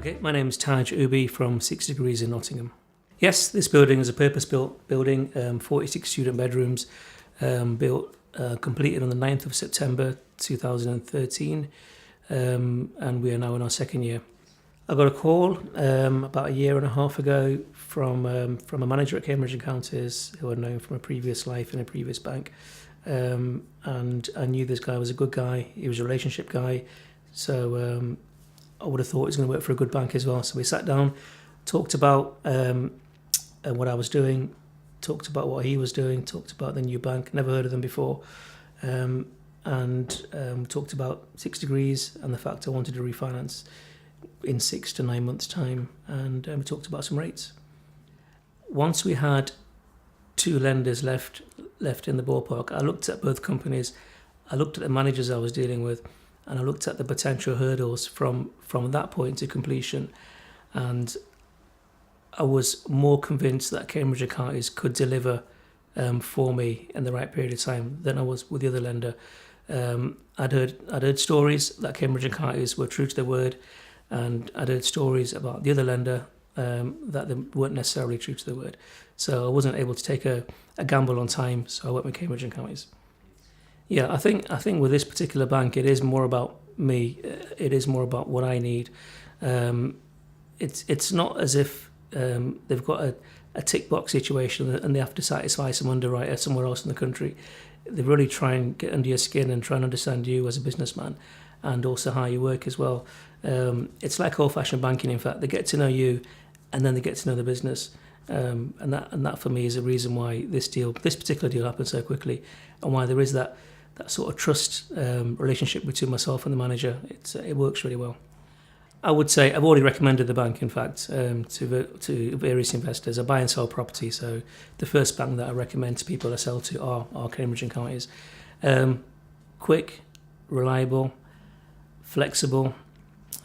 Okay, my name's Taj Ubhi from 6 Degrees in Nottingham. Yes, this building is a purpose-built building, 46 student bedrooms, completed on the 9th of September 2013, and we are now in our second year. I got a call about a year and a half ago from a manager at Cambridge & Counties who I'd known from a previous life in a previous bank, and I knew this guy was a good guy. He was a relationship guy, so I would have thought he was going to work for a good bank as well. So we sat down, talked about what I was doing, talked about what he was doing, talked about the new bank, never heard of them before, and talked about 6 Degrees and the fact I wanted to refinance in 6 to 9 months' time, and we talked about some rates. Once we had 2 lenders left in the ballpark, I looked at both companies, I looked at the managers I was dealing with, and I looked at the potential hurdles from that point to completion, and I was more convinced that Cambridge & Counties could deliver for me in the right period of time than I was with the other lender. I'd heard stories that Cambridge & Counties were true to their word, and I'd heard stories about the other lender that they weren't necessarily true to their word. So I wasn't able to take a gamble on time, so I went with Cambridge & Counties. Yeah, I think with this particular bank, it is more about me. It is more about what I need. It's not as if they've got a tick box situation and they have to satisfy some underwriter somewhere else in the country. They really try and get under your skin and try and understand you as a businessman, and also how you work as well. It's like old-fashioned banking. In fact, they get to know you, and then they get to know the business. And that for me is a reason why this particular deal happened so quickly, and why there is that sort of trust relationship between myself and the manager. It works really well. I would say I've already recommended the bank, in fact, to various investors. I buy and sell property, so the first bank that I recommend to people I sell to are Cambridge & Counties. Quick, reliable, flexible.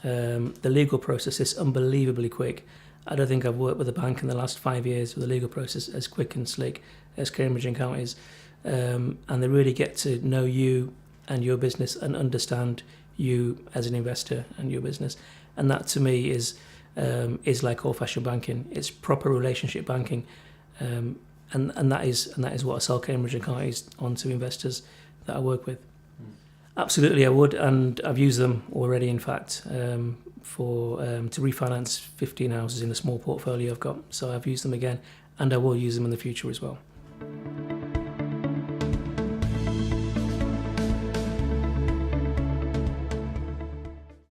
The legal process is unbelievably quick. I don't think I've worked with a bank in the last 5 years with a legal process as quick and slick as Cambridge & Counties. And they really get to know you and your business and understand you as an investor and your business. And that to me is like old-fashioned banking. It's proper relationship banking, and that is what I sell Cambridge & Counties on to investors that I work with. Absolutely, I would, and I've used them already. In fact, to refinance 15 houses in a small portfolio I've got. So I've used them again, and I will use them in the future as well.